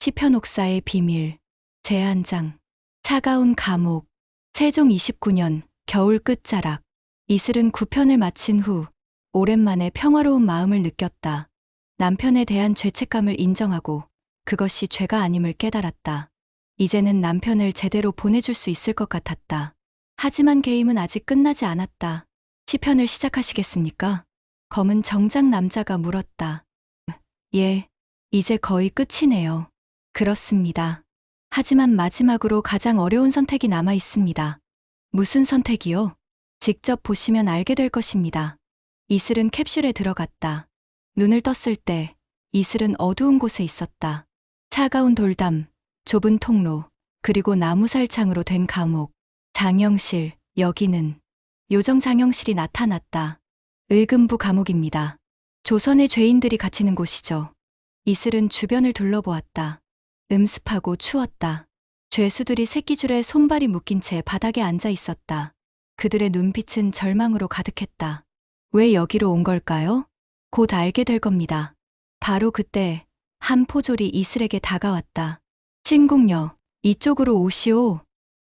시편 옥사의 비밀, 제한장, 차가운 감옥, 세종 29년 겨울 끝자락. 이슬은 9편을 마친 후 오랜만에 평화로운 마음을 느꼈다. 남편에 대한 죄책감을 인정하고 그것이 죄가 아님을 깨달았다. 이제는 남편을 제대로 보내줄 수 있을 것 같았다. 하지만 게임은 아직 끝나지 않았다. 시편을 시작하시겠습니까? 검은 정장 남자가 물었다. 예, 이제 거의 끝이네요. 그렇습니다. 하지만 마지막으로 가장 어려운 선택이 남아 있습니다. 무슨 선택이요? 직접 보시면 알게 될 것입니다. 이슬은 캡슐에 들어갔다. 눈을 떴을 때 이슬은 어두운 곳에 있었다. 차가운 돌담, 좁은 통로, 그리고 나무살창으로 된 감옥. 장영실, 여기는 요정 장영실이 나타났다. 의금부 감옥입니다. 조선의 죄인들이 갇히는 곳이죠. 이슬은 주변을 둘러보았다. 음습하고 추웠다. 죄수들이 새끼줄에 손발이 묶인 채 바닥에 앉아 있었다. 그들의 눈빛은 절망으로 가득했다. 왜 여기로 온 걸까요? 곧 알게 될 겁니다. 바로 그때 한 포졸이 이슬에게 다가왔다. 신궁녀, 이쪽으로 오시오.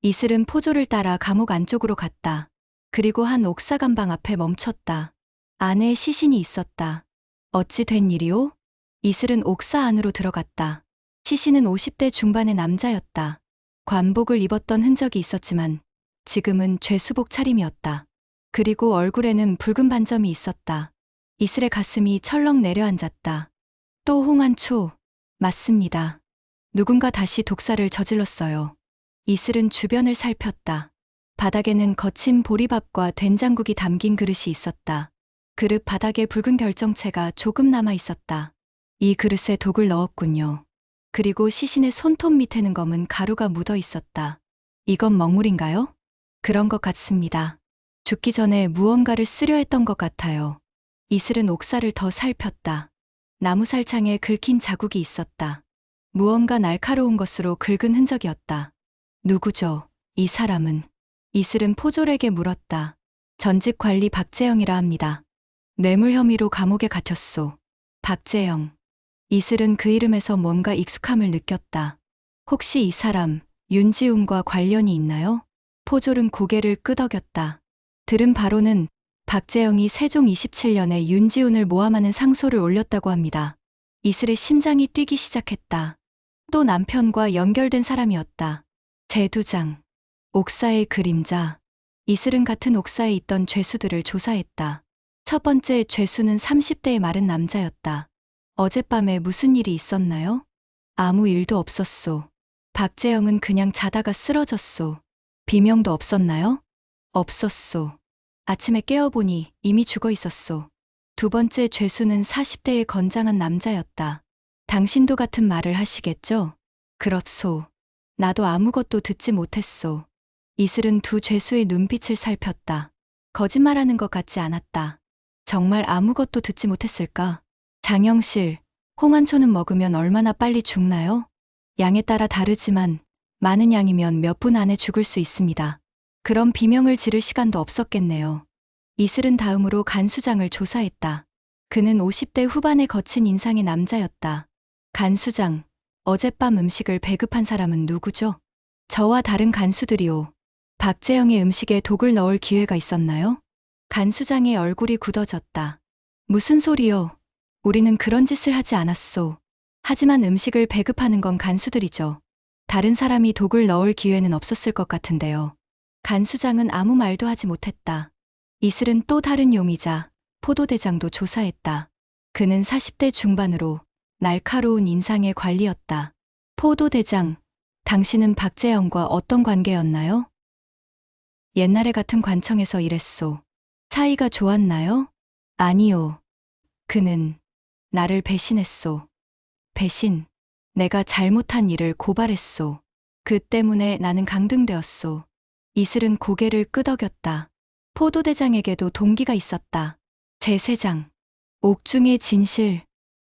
이슬은 포졸을 따라 감옥 안쪽으로 갔다. 그리고 한 옥사감방 앞에 멈췄다. 안에 시신이 있었다. 어찌 된 일이오? 이슬은 옥사 안으로 들어갔다. 시신은 50대 중반의 남자였다. 관복을 입었던 흔적이 있었지만 지금은 죄수복 차림이었다. 그리고 얼굴에는 붉은 반점이 있었다. 이슬의 가슴이 철렁 내려앉았다. 또 홍한초. 맞습니다. 누군가 다시 독사를 저질렀어요. 이슬은 주변을 살폈다. 바닥에는 거친 보리밥과 된장국이 담긴 그릇이 있었다. 그릇 바닥에 붉은 결정체가 조금 남아 있었다. 이 그릇에 독을 넣었군요. 그리고 시신의 손톱 밑에는 검은 가루가 묻어 있었다. 이건 먹물인가요? 그런 것 같습니다. 죽기 전에 무언가를 쓰려 했던 것 같아요. 이슬은 옥사를 더 살폈다. 나무살창에 긁힌 자국이 있었다. 무언가 날카로운 것으로 긁은 흔적이었다. 누구죠? 이 사람은? 이슬은 포졸에게 물었다. 전직 관리 박재영이라 합니다. 뇌물 혐의로 감옥에 갇혔소. 박재영. 이슬은 그 이름에서 뭔가 익숙함을 느꼈다. 혹시 이 사람 윤지훈과 관련이 있나요? 포졸은 고개를 끄덕였다. 들은 바로는 박재영이 세종 27년에 윤지훈을 모함하는 상소를 올렸다고 합니다. 이슬의 심장이 뛰기 시작했다. 또 남편과 연결된 사람이었다. 제두장. 옥사의 그림자. 이슬은 같은 옥사에 있던 죄수들을 조사했다. 첫 번째 죄수는 30대의 마른 남자였다. 어젯밤에 무슨 일이 있었나요? 아무 일도 없었소. 박재영은 그냥 자다가 쓰러졌소. 비명도 없었나요? 없었소. 아침에 깨어보니 이미 죽어 있었소. 두 번째 죄수는 40대의 건장한 남자였다. 당신도 같은 말을 하시겠죠? 그렇소. 나도 아무것도 듣지 못했소. 이슬은 두 죄수의 눈빛을 살폈다. 거짓말하는 것 같지 않았다. 정말 아무것도 듣지 못했을까? 장영실, 홍한초는 먹으면 얼마나 빨리 죽나요? 양에 따라 다르지만 많은 양이면 몇 분 안에 죽을 수 있습니다. 그럼 비명을 지를 시간도 없었겠네요. 이슬은 다음으로 간수장을 조사했다. 그는 50대 후반의 거친 인상의 남자였다. 간수장, 어젯밤 음식을 배급한 사람은 누구죠? 저와 다른 간수들이요. 박재영의 음식에 독을 넣을 기회가 있었나요? 간수장의 얼굴이 굳어졌다. 무슨 소리요? 우리는 그런 짓을 하지 않았소. 하지만 음식을 배급하는 건 간수들이죠. 다른 사람이 독을 넣을 기회는 없었을 것 같은데요. 간수장은 아무 말도 하지 못했다. 이슬은 또 다른 용의자, 포도대장도 조사했다. 그는 40대 중반으로 날카로운 인상의 관리였다. 포도대장, 당신은 박재영과 어떤 관계였나요? 옛날에 같은 관청에서 일했소. 사이가 좋았나요? 아니요. 그는 나를 배신했소. 배신. 내가 잘못한 일을 고발했소. 그 때문에 나는 강등되었소. 이슬은 고개를 끄덕였다. 포도대장에게도 동기가 있었다. 제세장. 옥중의 진실.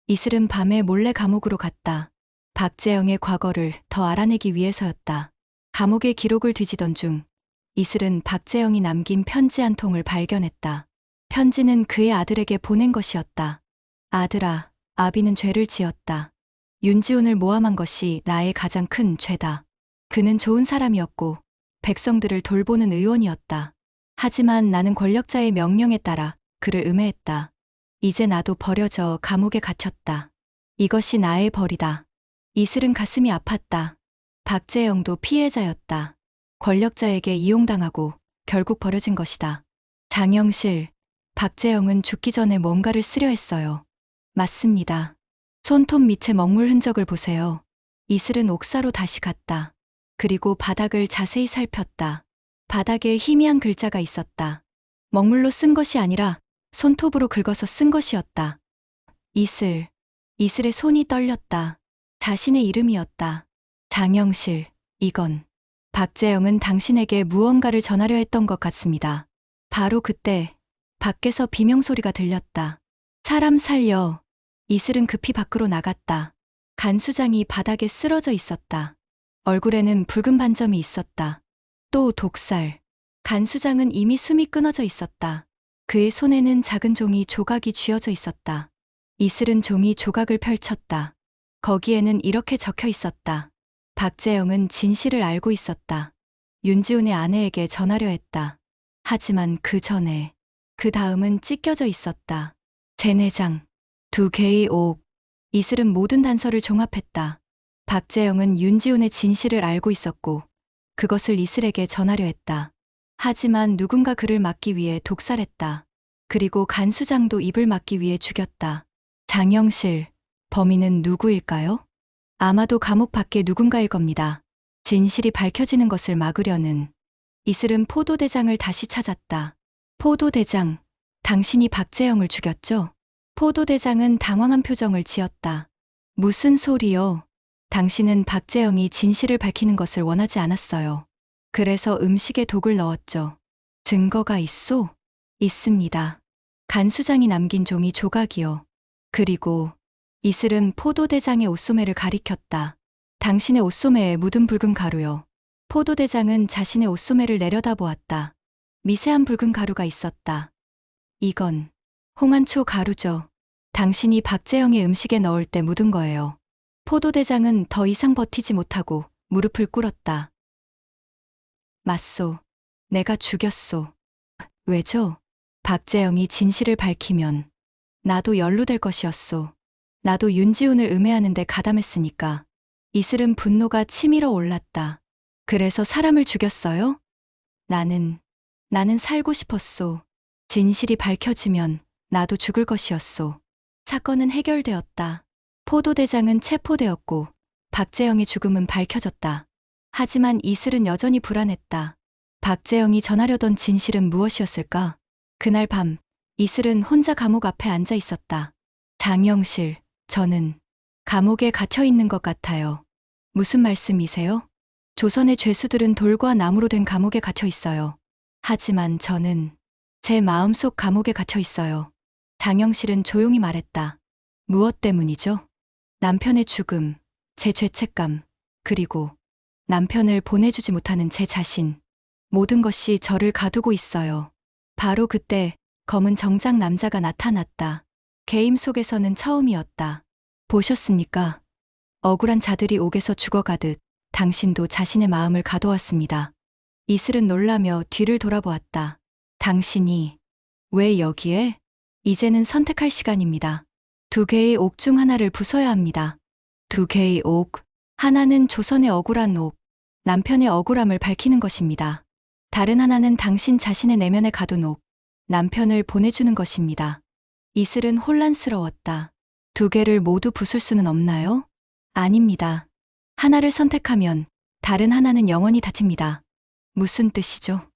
이슬은 밤에 몰래 감옥으로 갔다. 박재영의 과거를 더 알아내기 위해서였다. 감옥의 기록을 뒤지던 중 이슬은 박재영이 남긴 편지 한 통을 발견했다. 편지는 그의 아들에게 보낸 것이었다. 아들아, 아비는 죄를 지었다. 윤지훈을 모함한 것이 나의 가장 큰 죄다. 그는 좋은 사람이었고 백성들을 돌보는 의원이었다. 하지만 나는 권력자의 명령에 따라 그를 음해했다. 이제 나도 버려져 감옥에 갇혔다. 이것이 나의 벌이다. 이슬은 가슴이 아팠다. 박재영도 피해자였다. 권력자에게 이용당하고 결국 버려진 것이다. 장영실, 박재영은 죽기 전에 뭔가를 쓰려 했어요. 맞습니다. 손톱 밑에 먹물 흔적을 보세요. 이슬은 옥사로 다시 갔다. 그리고 바닥을 자세히 살폈다. 바닥에 희미한 글자가 있었다. 먹물로 쓴 것이 아니라 손톱으로 긁어서 쓴 것이었다. 이슬. 이슬의 손이 떨렸다. 자신의 이름이었다. 장영실, 이건. 박재영은 당신에게 무언가를 전하려 했던 것 같습니다. 바로 그때 밖에서 비명소리가 들렸다. 사람 살려. 이슬은 급히 밖으로 나갔다. 간수장이 바닥에 쓰러져 있었다. 얼굴에는 붉은 반점이 있었다. 또 독살. 간수장은 이미 숨이 끊어져 있었다. 그의 손에는 작은 종이 조각이 쥐어져 있었다. 이슬은 종이 조각을 펼쳤다. 거기에는 이렇게 적혀 있었다. 박재영은 진실을 알고 있었다. 윤지훈의 아내에게 전하려 했다. 하지만 그 전에, 그 다음은 찢겨져 있었다. 제내장, 2개의 옥. 이슬은 모든 단서를 종합했다. 박재영은 윤지훈의 진실을 알고 있었고 그것을 이슬에게 전하려 했다. 하지만 누군가 그를 막기 위해 독살했다. 그리고 간수장도 입을 막기 위해 죽였다. 장영실, 범인은 누구일까요? 아마도 감옥 밖에 누군가일 겁니다. 진실이 밝혀지는 것을 막으려는. 이슬은 포도대장을 다시 찾았다. 포도대장, 당신이 박재영을 죽였죠? 포도대장은 당황한 표정을 지었다. 무슨 소리요? 당신은 박재영이 진실을 밝히는 것을 원하지 않았어요. 그래서 음식에 독을 넣었죠. 증거가 있소? 있습니다. 간수장이 남긴 종이 조각이요. 그리고 이슬은 포도대장의 옷소매를 가리켰다. 당신의 옷소매에 묻은 붉은 가루요. 포도대장은 자신의 옷소매를 내려다보았다. 미세한 붉은 가루가 있었다. 이건 홍안초 가루죠. 당신이 박재영의 음식에 넣을 때 묻은 거예요. 포도대장은 더 이상 버티지 못하고 무릎을 꿇었다. 맞소. 내가 죽였소. 왜죠? 박재영이 진실을 밝히면 나도 연루될 것이었소. 나도 윤지훈을 음해하는데 가담했으니까. 이슬은 분노가 치밀어 올랐다. 그래서 사람을 죽였어요? 나는 살고 싶었소. 진실이 밝혀지면 나도 죽을 것이었소. 사건은 해결되었다. 포도대장은 체포되었고 박재영의 죽음은 밝혀졌다. 하지만 이슬은 여전히 불안했다. 박재영이 전하려던 진실은 무엇이었을까? 그날 밤 이슬은 혼자 감옥 앞에 앉아 있었다. 장영실, 저는 감옥에 갇혀 있는 것 같아요. 무슨 말씀이세요? 조선의 죄수들은 돌과 나무로 된 감옥에 갇혀 있어요. 하지만 저는 제 마음속 감옥에 갇혀 있어요. 장영실은 조용히 말했다. 무엇 때문이죠? 남편의 죽음, 제 죄책감, 그리고 남편을 보내주지 못하는 제 자신. 모든 것이 저를 가두고 있어요. 바로 그때 검은 정장 남자가 나타났다. 게임 속에서는 처음이었다. 보셨습니까? 억울한 자들이 옥에서 죽어가듯 당신도 자신의 마음을 가둬왔습니다. 이슬은 놀라며 뒤를 돌아보았다. 당신이 왜 여기에? 이제는 선택할 시간입니다. 2개의 옥 중 하나를 부숴야 합니다. 2개의 옥. 하나는 조선의 억울한 옥, 남편의 억울함을 밝히는 것입니다. 다른 하나는 당신 자신의 내면에 가둔 옥, 남편을 보내주는 것입니다. 이슬은 혼란스러웠다. 2개를 모두 부술 수는 없나요? 아닙니다. 하나를 선택하면 다른 하나는 영원히 닫힙니다. 무슨 뜻이죠?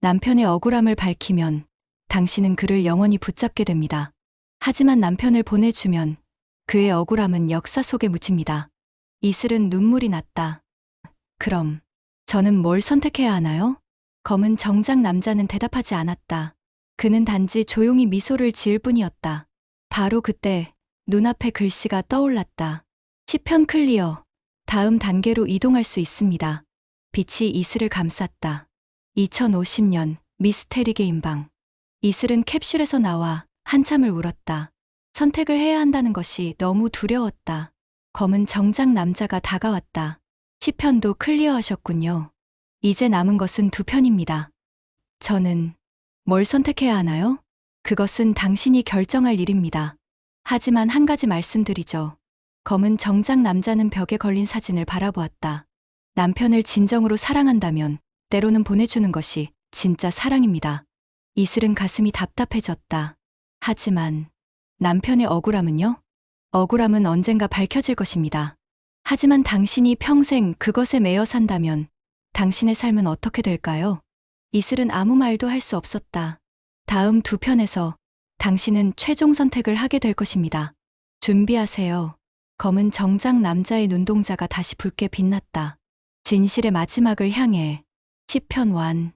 남편의 억울함을 밝히면 당신은 그를 영원히 붙잡게 됩니다. 하지만 남편을 보내주면 그의 억울함은 역사 속에 묻힙니다. 이슬은 눈물이 났다. 그럼 저는 뭘 선택해야 하나요? 검은 정장 남자는 대답하지 않았다. 그는 단지 조용히 미소를 지을 뿐이었다. 바로 그때 눈앞에 글씨가 떠올랐다. 시편 클리어. 다음 단계로 이동할 수 있습니다. 빛이 이슬을 감쌌다. 2050년 미스테리 게임방. 이슬은 캡슐에서 나와 한참을 울었다. 선택을 해야 한다는 것이 너무 두려웠다. 검은 정장 남자가 다가왔다. 시편도 클리어하셨군요. 이제 남은 것은 두 편입니다. 저는 뭘 선택해야 하나요? 그것은 당신이 결정할 일입니다. 하지만 한 가지 말씀드리죠. 검은 정장 남자는 벽에 걸린 사진을 바라보았다. 남편을 진정으로 사랑한다면 때로는 보내주는 것이 진짜 사랑입니다. 이슬은 가슴이 답답해졌다. 하지만 남편의 억울함은요? 억울함은 언젠가 밝혀질 것입니다. 하지만 당신이 평생 그것에 매여 산다면 당신의 삶은 어떻게 될까요? 이슬은 아무 말도 할 수 없었다. 다음 두 편에서 당신은 최종 선택을 하게 될 것입니다. 준비하세요. 검은 정장 남자의 눈동자가 다시 붉게 빛났다. 진실의 마지막을 향해. 10편 완.